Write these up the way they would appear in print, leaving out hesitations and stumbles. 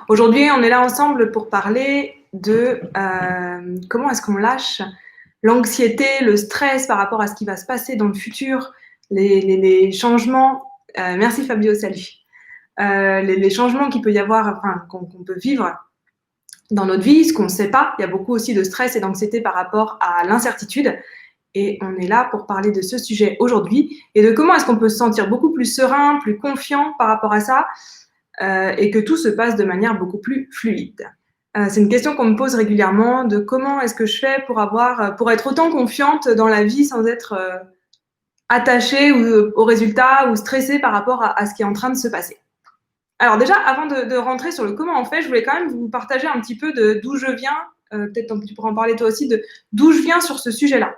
Aujourd'hui, on est là ensemble pour parler de comment est-ce qu'on lâche l'anxiété, le stress par rapport à ce qui va se passer dans le futur, les changements. Merci Fabio, salut. Les changements qu'il peut y avoir, enfin, qu'on peut vivre dans notre vie, ce qu'on ne sait pas. Il y a beaucoup aussi de stress et d'anxiété par rapport à l'incertitude. Et on est là pour parler de ce sujet aujourd'hui et de comment est-ce qu'on peut se sentir beaucoup plus serein, plus confiant par rapport à ça, et que tout se passe de manière beaucoup plus fluide. C'est une question qu'on me pose régulièrement de comment est-ce que je fais pour être autant confiante dans la vie sans être attachée au résultat ou stressée par rapport à ce qui est en train de se passer. Alors déjà, avant de rentrer sur le comment on fait, je voulais quand même vous partager un petit peu d'où je viens, peut-être tu pourras en parler toi aussi, d'où je viens sur ce sujet-là.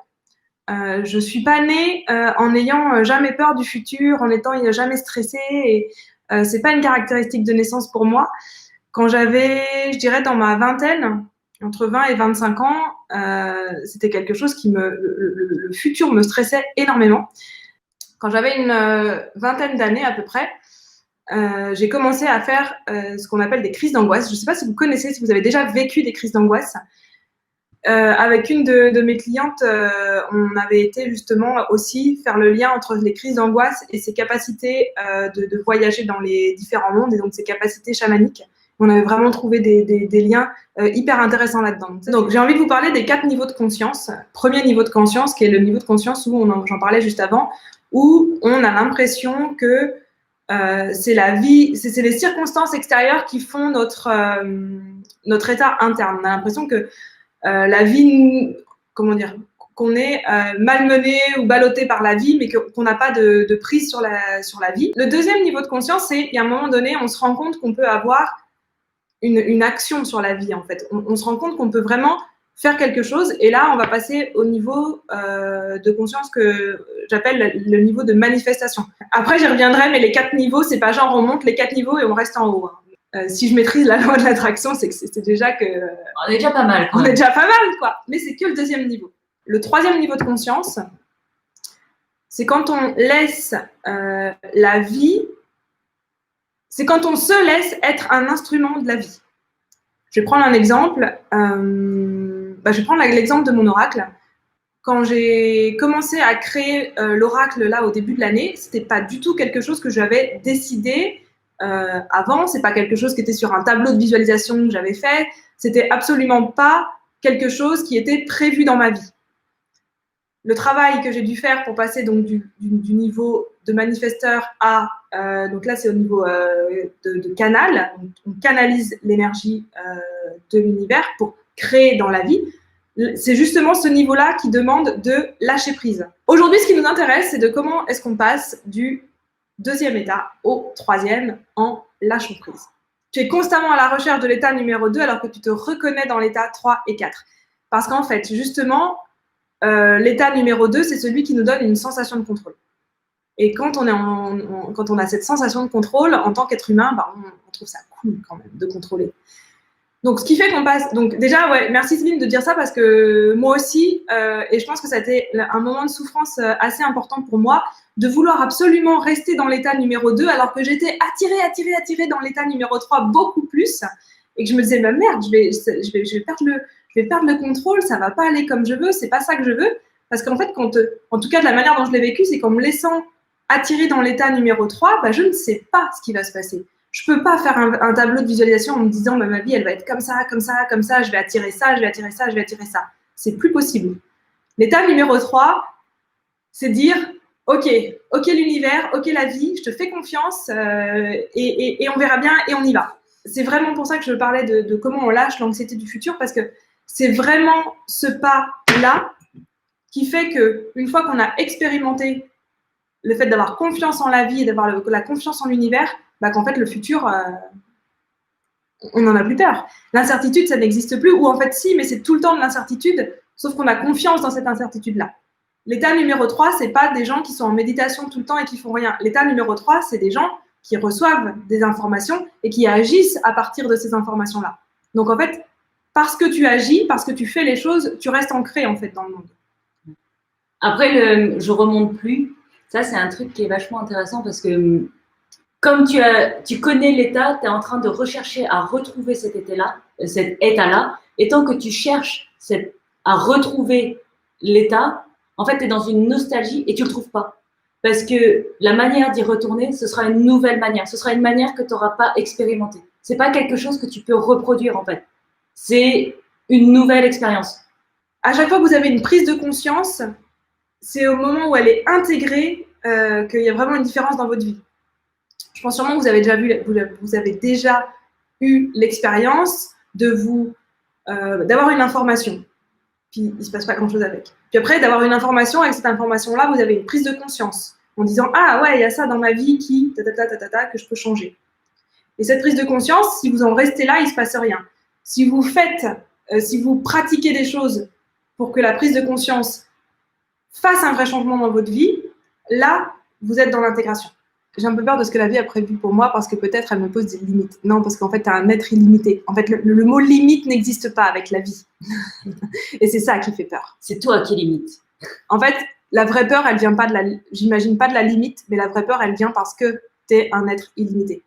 Je suis pas née en n'ayant jamais peur du futur, en étant jamais stressée, et c'est pas une caractéristique de naissance pour moi. Quand j'avais, je dirais, dans ma vingtaine, entre 20 et 25 ans, c'était quelque chose le futur me stressait énormément. Quand j'avais une vingtaine d'années à peu près, j'ai commencé à faire ce qu'on appelle des crises d'angoisse. Je ne sais pas si vous connaissez, si vous avez déjà vécu des crises d'angoisse. Avec une de mes clientes, on avait été justement aussi faire le lien entre les crises d'angoisse et ses capacités de voyager dans les différents mondes, et donc ses capacités chamaniques. On avait vraiment trouvé des liens hyper intéressants là-dedans. Donc j'ai envie de vous parler des 4 niveaux de conscience. Premier niveau de conscience, qui est le niveau de conscience où j'en parlais juste avant, où on a l'impression que c'est la vie, c'est les circonstances extérieures qui font notre état interne. On a l'impression que la vie, comment dire, qu'on est malmené ou ballotté par la vie, mais qu'on n'a pas de prise sur la vie. Le deuxième niveau de conscience, c'est qu'à un moment donné, on se rend compte qu'on peut avoir une action sur la vie, en fait. On se rend compte qu'on peut vraiment faire quelque chose, et là, on va passer au niveau de conscience que j'appelle le niveau de manifestation. Après, j'y reviendrai, mais les 4 niveaux, c'est pas genre on monte les 4 niveaux et on reste en haut. Si je maîtrise la loi de l'attraction, c'est que c'est déjà que... On est déjà pas mal. On est déjà pas mal, quoi. Mais c'est que le deuxième niveau. Le troisième niveau de conscience, c'est quand on laisse la vie... C'est quand on se laisse être un instrument de la vie. Je vais prendre un exemple. Je vais prendre l'exemple de mon oracle. Quand j'ai commencé à créer l'oracle là au début de l'année, c'était pas du tout quelque chose que j'avais décidé avant. C'est pas quelque chose qui était sur un tableau de visualisation que j'avais fait. C'était absolument pas quelque chose qui était prévu dans ma vie. Le travail que j'ai dû faire pour passer donc du niveau de manifesteur à donc là c'est au niveau de canal. On canalise l'énergie de l'univers pour créer dans la vie. C'est justement ce niveau-là qui demande de lâcher prise. Aujourd'hui, ce qui nous intéresse, c'est de comment est-ce qu'on passe du deuxième état au troisième en lâchant prise. Tu es constamment à la recherche de l'état numéro 2 alors que tu te reconnais dans l'état 3 et 4. Parce qu'en fait, justement, l'état numéro 2, c'est celui qui nous donne une sensation de contrôle. Et quand on a cette sensation de contrôle, en tant qu'être humain, on trouve ça cool quand même de contrôler. Donc, ce qui fait qu'on passe... Donc, déjà, ouais, merci Céline de dire ça parce que moi aussi, et je pense que ça a été un moment de souffrance assez important pour moi, de vouloir absolument rester dans l'état numéro 2 alors que j'étais attirée dans l'état numéro 3 beaucoup plus et que je me disais, bah merde, je vais perdre le contrôle, ça va pas aller comme je veux, c'est pas ça que je veux. Parce qu'en fait, en tout cas, de la manière dont je l'ai vécu, c'est qu'en me laissant attirer dans l'état numéro 3, je ne sais pas ce qui va se passer. Je peux pas faire un tableau de visualisation en me disant ma vie, elle va être comme ça, comme ça, comme ça, je vais attirer ça, je vais attirer ça, je vais attirer ça. C'est plus possible. L'état numéro 3, c'est dire ok l'univers, ok la vie, je te fais confiance et on verra bien et on y va. C'est vraiment pour ça que je parlais de comment on lâche l'anxiété du futur, parce que c'est vraiment ce pas-là qui fait qu'une fois qu'on a expérimenté le fait d'avoir confiance en la vie et d'avoir la confiance en l'univers, qu'en fait, le futur, on n'en a plus peur. L'incertitude, ça n'existe plus, ou en fait, si, mais c'est tout le temps de l'incertitude, sauf qu'on a confiance dans cette incertitude-là. L'état numéro 3, c'est pas des gens qui sont en méditation tout le temps et qui font rien. L'état numéro 3, c'est des gens qui reçoivent des informations et qui agissent à partir de ces informations-là. Donc, en fait, parce que tu agis, parce que tu fais les choses, tu restes ancré, en fait, dans le monde. Après, je remonte plus. Ça, c'est un truc qui est vachement intéressant parce que Comme tu connais l'état, tu es en train de rechercher à retrouver cet état-là, et tant que tu cherches à retrouver l'état, en fait, tu es dans une nostalgie et tu le trouves pas. Parce que la manière d'y retourner, ce sera une nouvelle manière. Ce sera une manière que tu n'auras pas expérimentée. C'est pas quelque chose que tu peux reproduire, en fait. C'est une nouvelle expérience. À chaque fois que vous avez une prise de conscience, c'est au moment où elle est intégrée qu'il y a vraiment une différence dans votre vie. Je pense sûrement que vous avez déjà eu l'expérience d'avoir une information, puis il ne se passe pas grand-chose avec. Puis après, d'avoir une information, avec cette information-là, vous avez une prise de conscience en disant « Ah ouais, il y a ça dans ma vie qui, que je peux changer. » Et cette prise de conscience, si vous en restez là, il ne se passe rien. Si vous pratiquez des choses pour que la prise de conscience fasse un vrai changement dans votre vie, là, vous êtes dans l'intégration. J'ai un peu peur de ce que la vie a prévu pour moi parce que peut-être elle me pose des limites. Non, parce qu'en fait, tu as un être illimité. En fait, le mot limite n'existe pas avec la vie. Et c'est ça qui fait peur. C'est toi qui limites. En fait, la vraie peur, elle vient pas j'imagine pas de la limite, mais la vraie peur, elle vient parce que tu es un être illimité.